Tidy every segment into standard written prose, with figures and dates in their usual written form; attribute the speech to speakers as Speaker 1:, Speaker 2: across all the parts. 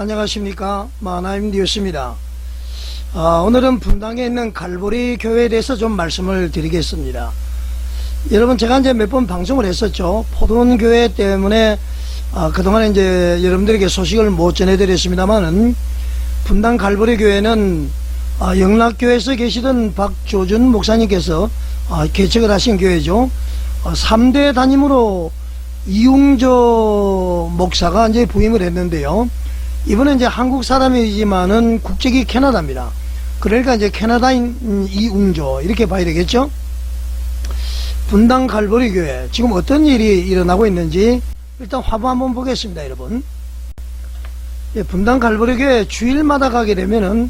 Speaker 1: 안녕하십니까, 마나임 뉴스입니다. 오늘은 분당에 있는 갈보리 교회에 대해서 좀 말씀을 드리겠습니다. 여러분, 제가 이제 몇 번 방송을 했었죠. 포도원 교회 때문에 그동안 이제 여러분들에게 소식을 못 전해드렸습니다만은, 분당 갈보리 교회는 영락교회에서 계시던 박조준 목사님께서 개척을 하신 교회죠. 3대 담임으로 이웅조 목사가 이제 부임을 했는데요. 이분은 이제 한국 사람이지만은 국적이 캐나다입니다. 그러니까 이제 캐나다인 이웅조 이렇게 봐야 되겠죠. 분당 갈보리 교회 지금 어떤 일이 일어나고 있는지 일단 화보 한번 보겠습니다, 여러분. 분당 갈보리 교회 주일마다 가게 되면은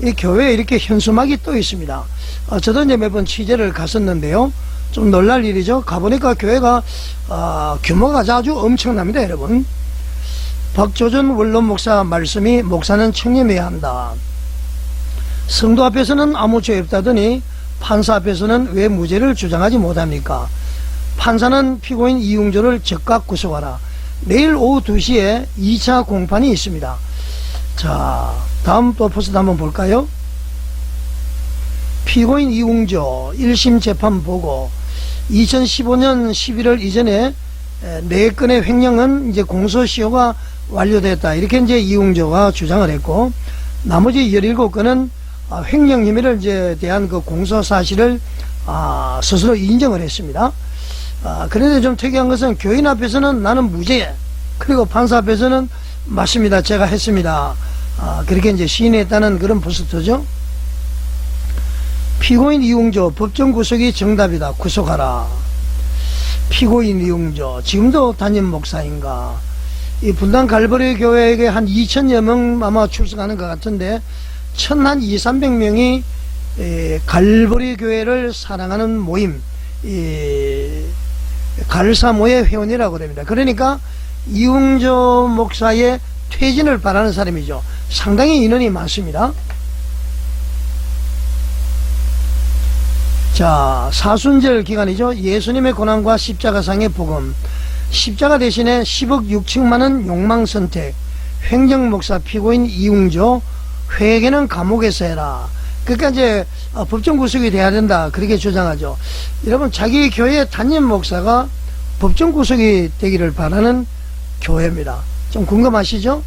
Speaker 1: 이 교회에 이렇게 현수막이 떠 있습니다. 저도 이제 몇 번 취재를 갔었는데요. 좀 놀랄 일이죠. 가보니까 교회가 규모가 아주 엄청납니다, 여러분. 박조준 원론 목사 말씀이 목사는 청렴해야 한다. 성도 앞에서는 아무 죄 없다더니 판사 앞에서는 왜 무죄를 주장하지 못합니까? 판사는 피고인 이웅조를 즉각 구속하라. 내일 오후 2시에 2차 공판이 있습니다. 자, 다음 또 포스트 한번 볼까요? 피고인 이웅조 1심 재판 보고 2015년 11월 이전에 4건의 횡령은 이제 공소시효가 완료됐다. 이렇게 이제 이웅조가 주장을 했고, 나머지 17건은 횡령 혐의를 이제 대한 그 공소 사실을 스스로 인정을 했습니다. 그런데 좀 특이한 것은 교인 앞에서는 나는 무죄, 그리고 판사 앞에서는 맞습니다, 제가 했습니다, 그렇게 이제 시인했다는 그런 포스터죠. 피고인 이웅조 법정 구속이 정답이다, 구속하라. 피고인 이웅조 지금도 담임 목사인가? 이 분당 갈보리 교회에게 한 2천여 명 아마 출석하는 것 같은데, 한 200~300명이 갈보리 교회를 사랑하는 모임, 갈사모의 회원이라고 합니다. 그러니까 이웅조 목사의 퇴진을 바라는 사람이죠. 상당히 인원이 많습니다. 자, 사순절 기간이죠. 예수님의 고난과 십자가상의 복음, 십자가 대신에 10억 6천만원 욕망선택, 횡령목사 피고인 이웅조, 회개는 감옥에서 해라. 그러니까 이제 법정 구속이 돼야 된다, 그렇게 주장하죠. 여러분, 자기 교회 담임 목사가 법정 구속이 되기를 바라는 교회입니다. 좀 궁금하시죠?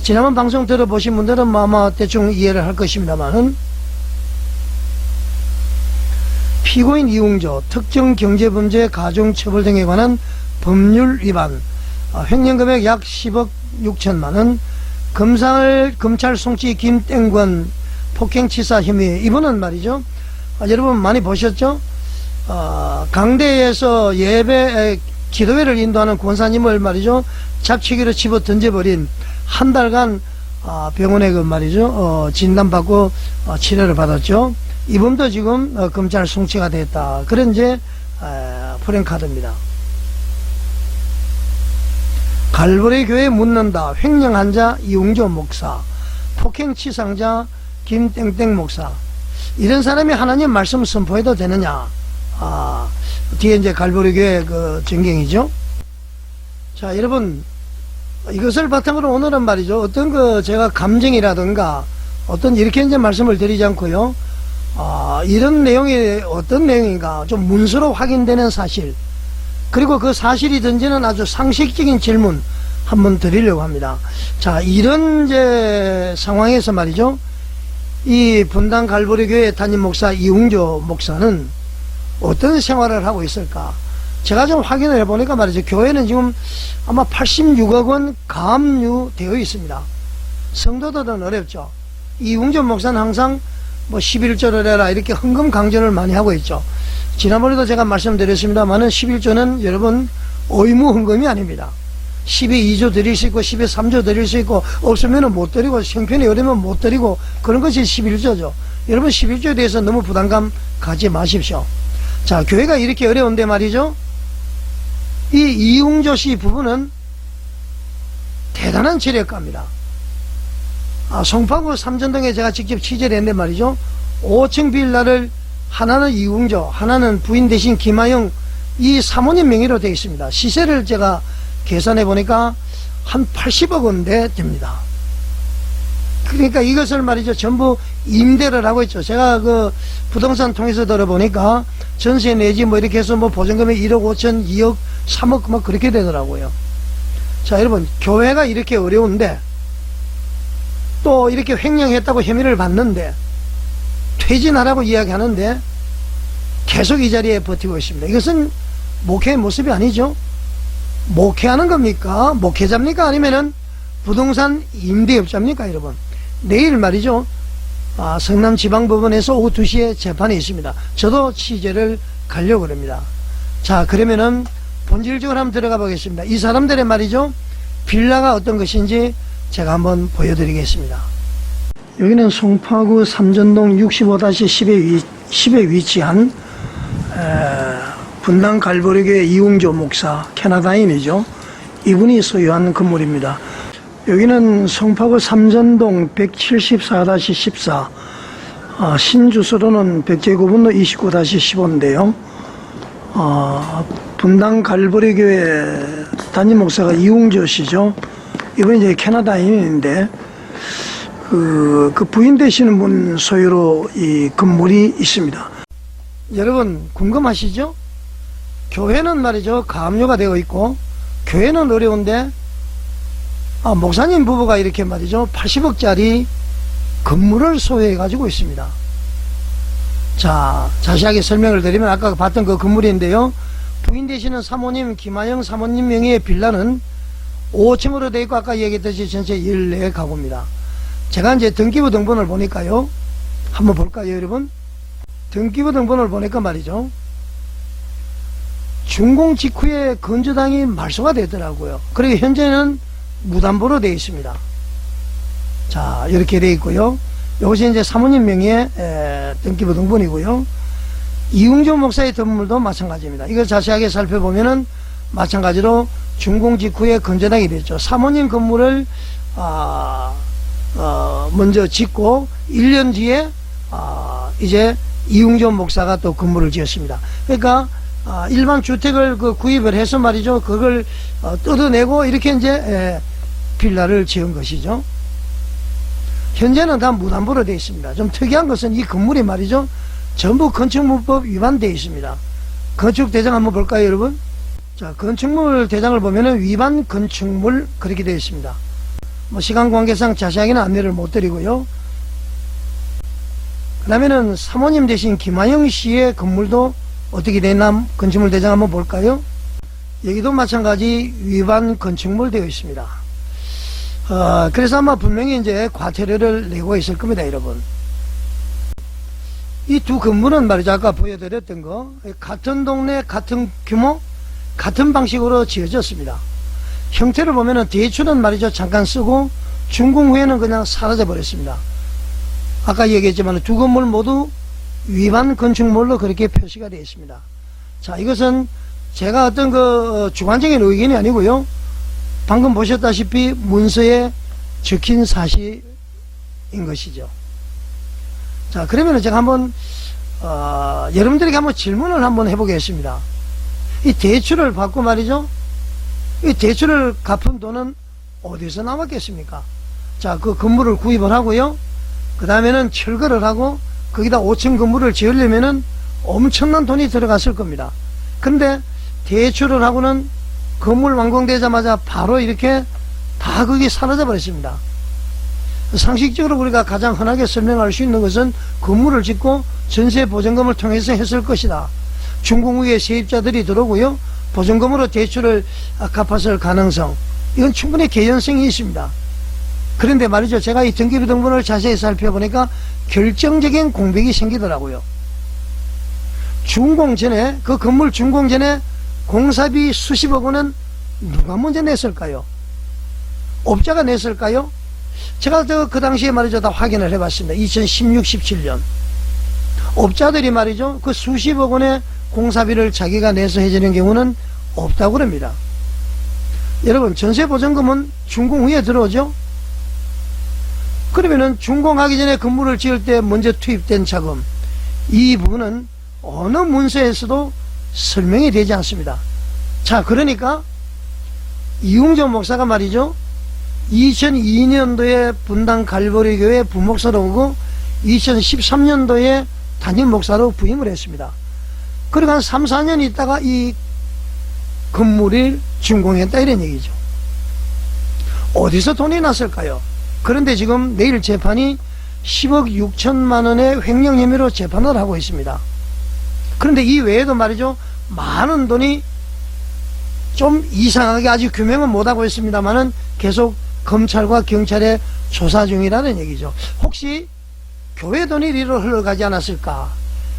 Speaker 1: 지난번 방송 들어보신 분들은 아마 대충 이해를 할 것입니다만은, 피고인 이웅조 특정 경제범죄 가중처벌 등에 관한 법률 위반, 횡령금액 약 10억 6천만원, 검찰 송치 김땡권 폭행치사 혐의. 이분은 말이죠, 여러분 많이 보셨죠? 강대에서 예배 기도회를 인도하는 권사님을 말이죠, 잡치기로 집어 던져버린, 한 달간 병원에 그 말이죠 진단받고 치료를 받았죠. 이분도 지금 검찰 송치가 됐다. 그런 이제 프랭카드입니다. 갈보리 교회 묻는다. 횡령한자 이웅조 목사, 폭행치상자 김땡땡 목사. 이런 사람이 하나님 말씀 선포해도 되느냐? 뒤에 이제 갈보리 교회 그 전경이죠. 자, 여러분, 이것을 바탕으로 오늘은 말이죠, 어떤 그 제가 감정이라든가 어떤 이렇게 이제 말씀을 드리지 않고요, 이런 내용이 어떤 내용인가 좀 문서로 확인되는 사실, 그리고 그 사실이 던지는 아주 상식적인 질문 한번 드리려고 합니다. 자, 이런 이제 상황에서 말이죠, 이 분당 갈보리 교회 담임 목사 이웅조 목사는 어떤 생활을 하고 있을까? 제가 좀 확인을 해보니까 말이죠, 교회는 지금 아마 86억 원 가압류되어 있습니다. 성도들은 어렵죠. 이웅조 목사는 항상 뭐 11조를 해라 이렇게 헌금 강조를 많이 하고 있죠. 지난번에도 제가 말씀드렸습니다만은 11조는 여러분 의무 헌금이 아닙니다. 12조 드릴 수 있고 13조 드릴 수 있고, 없으면 못 드리고 형편이 어려면 못 드리고, 그런 것이 11조죠. 여러분 11조에 대해서 너무 부담감 가지 마십시오. 자, 교회가 이렇게 어려운데 말이죠, 이 이웅조 씨 부부는 대단한 재력가입니다. 송파구 삼전동에 제가 직접 취재를 했는데 말이죠, 5층 빌라를 하나는 이웅조, 하나는 부인 대신 김하영, 이 사모님 명의로 되어 있습니다. 시세를 제가 계산해 보니까 한 80억 원대 됩니다. 그러니까 이것을 말이죠, 전부 임대를 하고 있죠. 제가 그 부동산 통해서 들어보니까 전세 내지 뭐 이렇게 해서 뭐 보증금이 1억 5천, 2억, 3억 뭐 그렇게 되더라고요. 자, 여러분, 교회가 이렇게 어려운데 또 이렇게 횡령했다고 혐의를 받는데 퇴진하라고 이야기하는데 계속 이 자리에 버티고 있습니다. 이것은 목회의 모습이 아니죠. 목회하는 겁니까? 목회자입니까? 아니면은 부동산 임대업자입니까? 여러분, 내일 말이죠, 성남지방법원에서 오후 2시에 재판이 있습니다. 저도 취재를 가려고 합니다. 자, 그러면은 본질적으로 한번 들어가 보겠습니다. 이 사람들의 말이죠, 빌라가 어떤 것인지 제가 한번 보여드리겠습니다. 여기는 송파구 삼전동 65-10에 위치한 분당 갈보리교회 이웅조 목사, 캐나다인이죠. 이분이 소유한 건물입니다. 여기는 송파구 삼전동 174-14, 신주소로는 백제구분로 29-15인데요. 분당 갈보리교회 담임 목사가 이웅조 씨죠. 이분이 이제 캐나다인인데, 그 부인 되시는 분 소유로 이 건물이 있습니다. 여러분, 궁금하시죠? 교회는 말이죠, 가압류가 되어 있고, 교회는 어려운데, 목사님 부부가 이렇게 말이죠, 80억짜리 건물을 소유해 가지고 있습니다. 자, 자세하게 설명을 드리면 아까 봤던 그 건물인데요, 부인 되시는 사모님 김하영 사모님 명의의 빌라는 5층으로 되어 있고, 아까 얘기했듯이 전체 14가구입니다. 제가 이제 등기부 등본을 보니까요, 한번 볼까요, 여러분? 등기부 등본을 보니까 말이죠, 준공 직후에 건조당이 말소가 되더라고요. 그리고 현재는 무담보로 되어 있습니다. 자, 이렇게 되어 있고요. 이것이 이제 사모님 명의의 등기부 등본이고요. 이웅조 목사의 건물도 마찬가지입니다. 이걸 자세하게 살펴보면은 마찬가지로 준공 직후에 건조당이 됐죠. 사모님 건물을 먼저 짓고 1년 뒤에 이제 이웅조 목사가 또 건물을 지었습니다. 그러니까 일반 주택을 구입을 해서 말이죠, 그걸 뜯어내고 이렇게 이제 빌라를 지은 것이죠. 현재는 다 무담보로 되어 있습니다. 좀 특이한 것은 이 건물이 말이죠, 전부 건축물법 위반되어 있습니다. 건축 대장 한번 볼까요, 여러분? 자, 건축물 대장을 보면은 위반 건축물 그렇게 되어 있습니다. 뭐 시간 관계상 자세하게는 안내를 못 드리고요. 그 다음에는 사모님 대신 김하영 씨의 건물도 어떻게 되나 건축물 대장 한번 볼까요? 여기도 마찬가지 위반 건축물 되어 있습니다. 그래서 아마 분명히 이제 과태료를 내고 있을 겁니다, 여러분. 이 두 건물은 말이죠, 아까 보여드렸던 거, 같은 동네, 같은 규모, 같은 방식으로 지어졌습니다. 형태를 보면은 대출은 말이죠, 잠깐 쓰고 준공 후에는 그냥 사라져 버렸습니다. 아까 얘기했지만 두 건물 모두 위반 건축물로 그렇게 표시가 되어 있습니다. 자, 이것은 제가 어떤 주관적인 의견이 아니고요, 방금 보셨다시피 문서에 적힌 사실인 것이죠. 자, 그러면 제가 한번 여러분들에게 한번 질문을 한번 해보겠습니다. 이 대출을 받고 말이죠, 이 대출을 갚은 돈은 어디서 나왔겠습니까? 자, 그 건물을 구입을 하고요, 그 다음에는 철거를 하고 거기다 5층 건물을 지으려면은 엄청난 돈이 들어갔을 겁니다. 근데 대출을 하고는 건물 완공되자마자 바로 이렇게 다 거기 사라져 버렸습니다. 상식적으로 우리가 가장 흔하게 설명할 수 있는 것은 건물을 짓고 전세 보증금을 통해서 했을 것이다. 준공 후에 세입자들이 들어오고요, 보증금으로 대출을 갚았을 가능성, 이건 충분히 개연성이 있습니다. 그런데 말이죠, 제가 이 등기부 등본을 자세히 살펴보니까 결정적인 공백이 생기더라고요. 준공 전에, 그 건물 준공 전에 공사비 수십억 원은 누가 먼저 냈을까요? 업자가 냈을까요? 제가 그 당시에 말이죠, 다 확인을 해봤습니다. 2016, 17년. 업자들이 말이죠, 그 수십억 원의 공사비를 자기가 내서 해주는 경우는 없다고 그럽니다. 여러분, 전세보증금은 준공 후에 들어오죠? 그러면은 준공하기 전에 건물을 지을 때 먼저 투입된 자금, 이 부분은 어느 문서에서도 설명이 되지 않습니다. 자, 그러니까 이웅조 목사가 말이죠, 2002년도에 분당 갈보리 교회 부목사로 오고 2013년도에 담임 목사로 부임을 했습니다. 그리고 한 3, 4년 있다가 이 건물을 준공했다 이런 얘기죠. 어디서 돈이 났을까요? 그런데 지금 내일 재판이 10억 6천만 원의 횡령 혐의로 재판을 하고 있습니다. 그런데 이 외에도 말이죠, 많은 돈이 좀 이상하게 아직 규명은 못하고 있습니다만은 계속 검찰과 경찰의 조사 중이라는 얘기죠. 혹시 교회 돈이 이리로 흘러가지 않았을까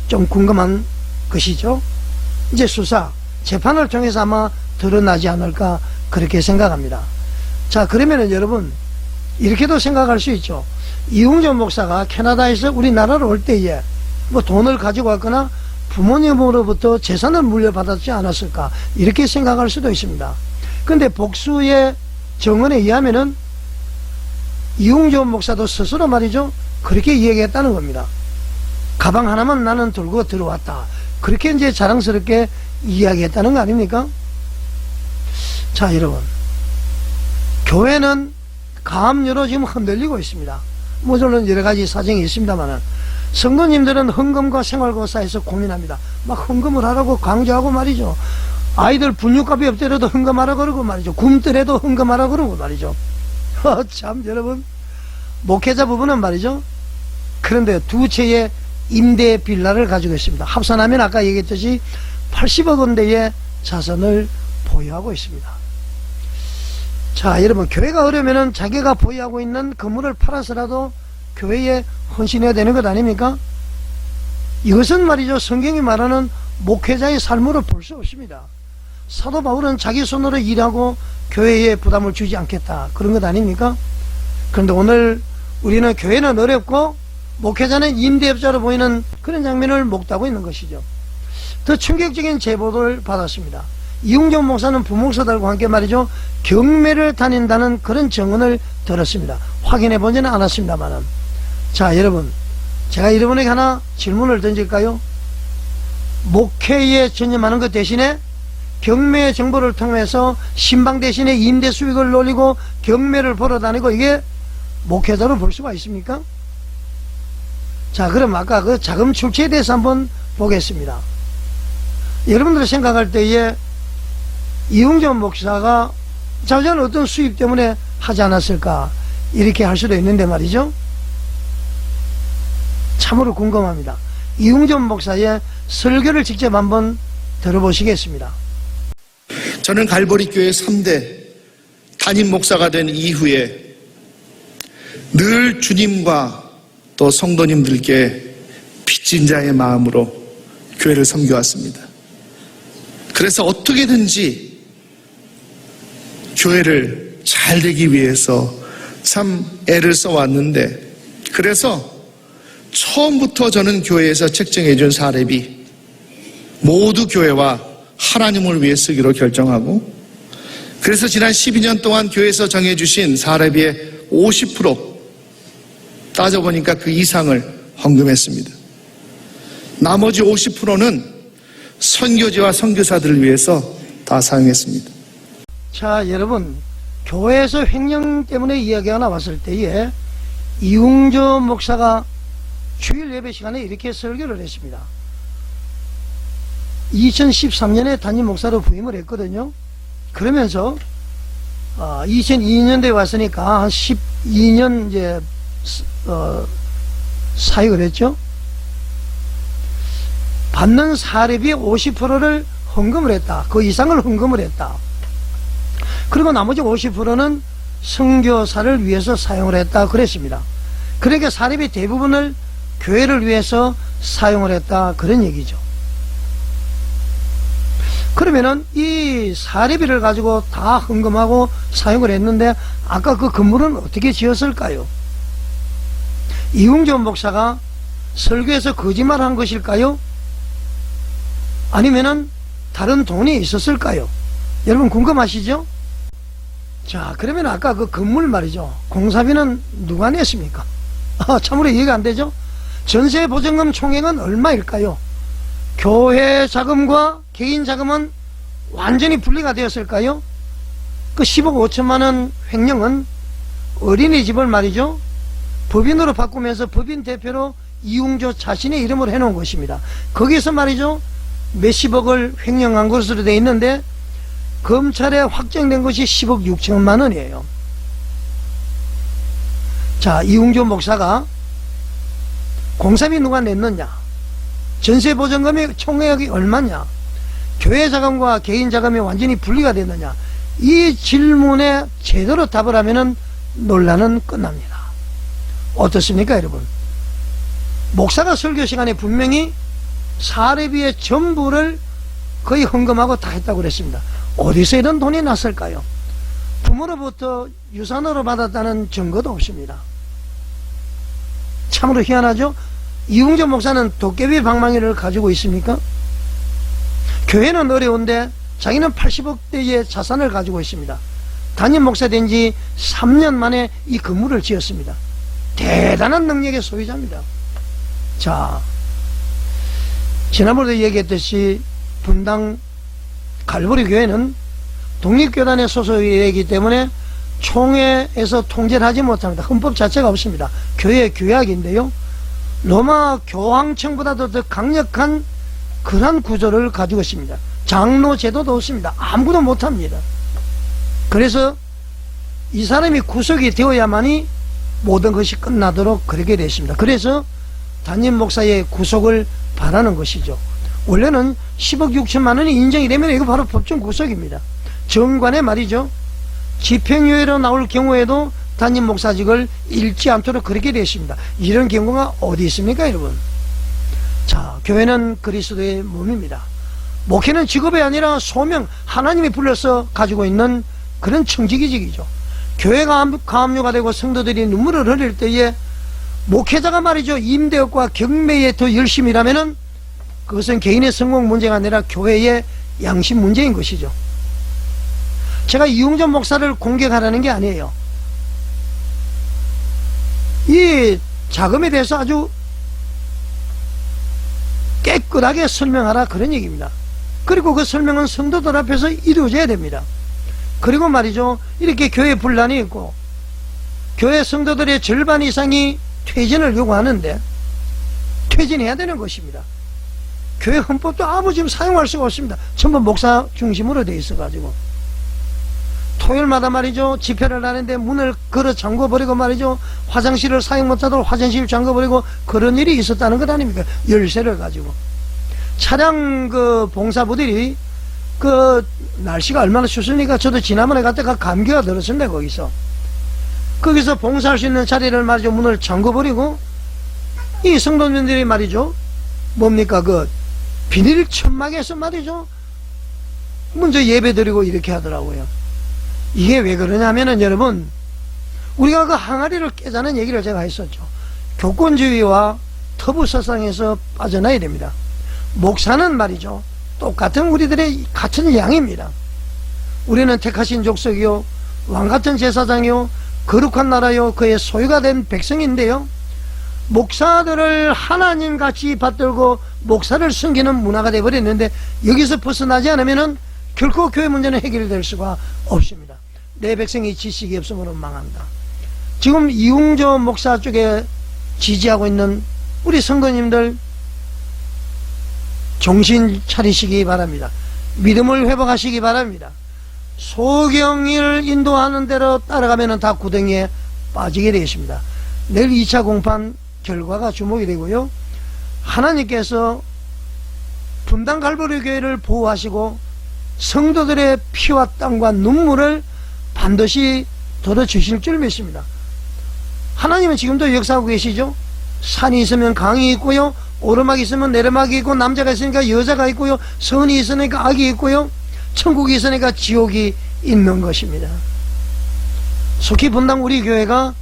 Speaker 1: 좀 궁금한 것이죠. 이제 수사, 재판을 통해서 아마 드러나지 않을까 그렇게 생각합니다. 자, 그러면은 여러분 이렇게도 생각할 수 있죠. 이웅조 목사가 캐나다에서 우리나라로 올 때에 뭐 돈을 가지고 왔거나 부모님으로부터 재산을 물려받았지 않았을까 이렇게 생각할 수도 있습니다. 근데 복수의 정언에 의하면은 이웅조 목사도 스스로 말이죠, 그렇게 이야기했다는 겁니다. 가방 하나만 나는 들고 들어왔다, 그렇게 이제 자랑스럽게 이야기했다는 거 아닙니까? 자, 여러분, 교회는 가압류로 지금 흔들리고 있습니다. 물론 여러 가지 사정이 있습니다만은 성도님들은 헌금과 생활고사에서 고민합니다. 막 헌금을 하라고 강조하고 말이죠. 아이들 분유값이 없더라도 헌금하라 그러고 말이죠. 굶더라도 헌금하라 그러고 말이죠. 참, 여러분, 목회자 부부는 말이죠, 그런데 두 채의 임대 빌라를 가지고 있습니다. 합산하면 아까 얘기했듯이 80억 원대의 자산을 보유하고 있습니다. 자, 여러분, 교회가 어려면은 자기가 보유하고 있는 건물을 팔아서라도 교회에 헌신해야 되는 것 아닙니까? 이것은 말이죠, 성경이 말하는 목회자의 삶으로 볼 수 없습니다. 사도 바울은 자기 손으로 일하고 교회에 부담을 주지 않겠다, 그런 것 아닙니까? 그런데 오늘 우리는 교회는 어렵고 목회자는 임대업자로 보이는 그런 장면을 목도하고 있는 것이죠. 더 충격적인 제보를 받았습니다. 이웅정 목사는 부목사들과 함께 말이죠, 경매를 다닌다는 그런 증언을 들었습니다. 확인해 보지는 않았습니다만은. 자, 여러분, 제가 여러분에게 하나 질문을 던질까요? 목회에 전념하는 것 대신에 경매 정보를 통해서 신방 대신에 임대 수익을 노리고 경매를 보러 다니고, 이게 목회자로 볼 수가 있습니까? 자, 그럼 아까 그 자금 출처에 대해서 한번 보겠습니다. 여러분들이 생각할 때에 이웅정 목사가 자전 어떤 수입 때문에 하지 않았을까 이렇게 할 수도 있는데 말이죠, 참으로 궁금합니다. 이웅정 목사의 설교를 직접 한번 들어보시겠습니다.
Speaker 2: 저는 갈보리 교회 3대 담임 목사가 된 이후에 늘 주님과 또 성도님들께 빚진 자의 마음으로 교회를 섬겨왔습니다. 그래서 어떻게든지 교회를 잘 되기 위해서 참 애를 써왔는데, 그래서 처음부터 저는 교회에서 책정해 준 사례비 모두 교회와 하나님을 위해 쓰기로 결정하고, 그래서 지난 12년 동안 교회에서 정해주신 사례비의 50% 따져보니까 그 이상을 헌금했습니다. 나머지 50%는 선교지와 선교사들을 위해서 다 사용했습니다.
Speaker 1: 자, 여러분, 교회에서 횡령 때문에 이야기가 나왔을 때에 이웅조 목사가 주일 예배 시간에 이렇게 설교를 했습니다. 2013년에 담임 목사로 부임을 했거든요. 그러면서 2002년도에 왔으니까 한 12년 이제 사역을 했죠. 받는 사례비의 50%를 헌금을 했다. 그 이상을 헌금을 했다. 그리고 나머지 50%는 선교사를 위해서 사용을 했다 그랬습니다. 그러니까 사례비 대부분을 교회를 위해서 사용을 했다, 그런 얘기죠. 그러면은 이 사례비를 가지고 다 헌금하고 사용을 했는데 아까 그 건물은 어떻게 지었을까요? 이웅정 목사가 설교에서 거짓말한 것일까요? 아니면은 다른 돈이 있었을까요? 여러분 궁금하시죠? 자, 그러면 아까 그 건물 말이죠, 공사비는 누가 냈습니까? 참으로 이해가 안 되죠? 전세 보증금 총액은 얼마일까요? 교회 자금과 개인 자금은 완전히 분리가 되었을까요? 그 10억 5천만 원 횡령은 어린이집을 말이죠, 법인으로 바꾸면서 법인 대표로 이웅조 자신의 이름으로 해놓은 것입니다. 거기서 말이죠, 몇십억을 횡령한 것으로 되어 있는데 검찰에 확정된 것이 10억 6천만 원이에요. 자, 이웅조 목사가 공사비 누가 냈느냐, 전세보증금의 총액이 얼마냐, 교회 자금과 개인 자금이 완전히 분리가 됐느냐, 이 질문에 제대로 답을 하면은 논란은 끝납니다. 어떻습니까, 여러분? 목사가 설교 시간에 분명히 사례비의 전부를 거의 헌금하고 다 했다고 그랬습니다. 어디서 이런 돈이 났을까요? 부모로부터 유산으로 받았다는 증거도 없습니다. 참으로 희한하죠? 이웅조 목사는 도깨비 방망이를 가지고 있습니까? 교회는 어려운데 자기는 80억대의 자산을 가지고 있습니다. 담임 목사 된 지 3년 만에 이 건물을 지었습니다. 대단한 능력의 소유자입니다. 자, 지난번에도 얘기했듯이 분당 갈보리 교회는 독립교단의 소속이기 때문에 총회에서 통제를 하지 못합니다. 헌법 자체가 없습니다. 교회 규약인데요, 로마 교황청보다도 더 강력한 그런 구조를 가지고 있습니다. 장로 제도도 없습니다. 아무도 못합니다. 그래서 이 사람이 구속이 되어야만이 모든 것이 끝나도록 그렇게 됐습니다. 그래서 담임 목사의 구속을 바라는 것이죠. 원래는 10억 6천만 원이 인정이 되면 이거 바로 법정 구속입니다. 정관에 말이죠, 집행유예로 나올 경우에도 담임 목사직을 잃지 않도록 그렇게 되어 있습니다. 이런 경우가 어디 있습니까, 여러분? 자, 교회는 그리스도의 몸입니다. 목회는 직업이 아니라 소명, 하나님이 불러서 가지고 있는 그런 청지기직이죠. 교회가 가압류가 되고 성도들이 눈물을 흘릴 때에 목회자가 말이죠, 임대업과 경매에 더 열심히 일하면은 그것은 개인의 성공 문제가 아니라 교회의 양심 문제인 것이죠. 제가 이웅조 목사를 공격하라는 게 아니에요. 이 자금에 대해서 아주 깨끗하게 설명하라, 그런 얘기입니다. 그리고 그 설명은 성도들 앞에서 이루어져야 됩니다. 그리고 말이죠, 이렇게 교회 분란이 있고 교회 성도들의 절반 이상이 퇴진을 요구하는데 퇴진해야 되는 것입니다. 교회 헌법도 아무 지금 사용할 수가 없습니다. 전부 목사 중심으로 돼 있어가지고 토요일마다 말이죠, 집회를 하는데 문을 걸어 잠궈버리고 말이죠, 화장실을 사용 못하도록 화장실 잠궈버리고 그런 일이 있었다는 것 아닙니까? 열쇠를 가지고 차량 그 봉사부들이 그 날씨가 얼마나 춥습니까? 저도 지난번에 갔다가 감기가 들었습니다. 거기서 봉사할 수 있는 자리를 말이죠, 문을 잠궈버리고 이 성도님들이 말이죠, 뭡니까, 그 비닐 천막에서 말이죠, 먼저 예배 드리고 이렇게 하더라고요. 이게 왜 그러냐면은 여러분, 우리가 그 항아리를 깨자는 얘기를 제가 했었죠. 교권주의와 터부서상에서 빠져나야 됩니다. 목사는 말이죠, 똑같은 우리들의 같은 양입니다. 우리는 택하신 족속이요, 왕같은 제사장이요, 거룩한 나라요, 그의 소유가 된 백성인데요, 목사들을 하나님같이 받들고 목사를 섬기는 문화가 되어버렸는데 여기서 벗어나지 않으면은 결코 교회 문제는 해결될 수가 없습니다. 내 백성이 지식이 없으면 망한다. 지금 이웅조 목사 쪽에 지지하고 있는 우리 성도님들 정신 차리시기 바랍니다. 믿음을 회복하시기 바랍니다. 소경을 인도하는 대로 따라가면 다 구덩이에 빠지게 되겠습니다. 내일 2차 공판 결과가 주목이 되고요, 하나님께서 분당 갈보리 교회를 보호하시고 성도들의 피와 땀과 눈물을 반드시 덜어주실 줄 믿습니다. 하나님은 지금도 역사하고 계시죠. 산이 있으면 강이 있고요, 오르막이 있으면 내리막이 있고, 남자가 있으니까 여자가 있고요, 선이 있으니까 악이 있고요, 천국이 있으니까 지옥이 있는 것입니다. 속히 분당 우리 교회가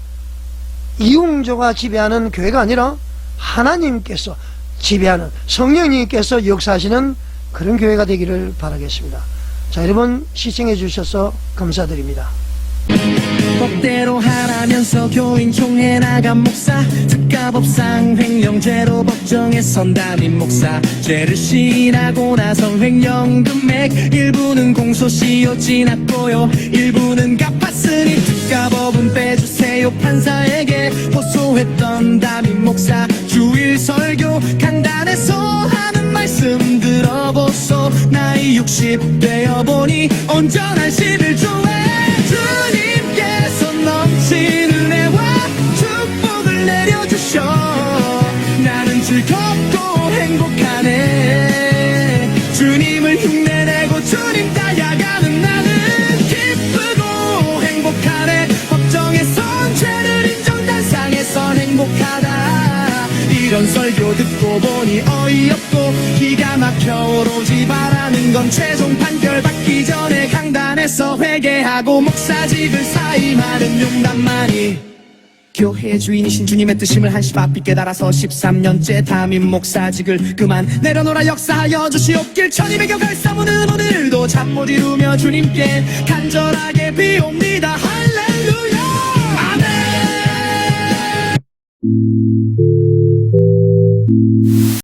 Speaker 1: 이웅조가 지배하는 교회가 아니라 하나님께서 지배하는, 성령님께서 역사하시는 그런 교회가 되기를 바라겠습니다. 자, 여러분 시청해 주셔서 감사드립니다.
Speaker 3: 법대로 하라면서 교인 총회 나간 목사, 특가법상 횡령죄로 법정에 선 담임 목사, 죄를 시인하고 나선 횡령 금액 일부는 공소시효 지났고요, 일부는 갚았으니 특가법은 빼주세요. 판사에게 호소했던 담임 목사 주일 설교 강단에서 하는 말씀 들어보소. 나이 60 되어보니 온전한 11조에 주님께서 넘치는 은혜와 축복을 내려주셔. 나는 즐겁고 행복하네. 주님을 흉내내고 주님 따라가는 나는 기쁘고 행복하네. 법정에선 죄를 인정, 단상에선 행복하다. 이런 설교 듣고 보니 어이없고 기가 막혀. 오로지 바라는 건 최종 판결 받기 전에 강단에서 회개하고 목사직을 사임하는 용담만이. 교회 주인이신 주님의 뜻임을 한시 바삐 깨달아서 13년째 담임 목사직을 그만 내려놓아 역사하여 주시옵길. 1200여 갈사무는 오늘도 잠 못 이루며 주님께 간절하게 비옵니다.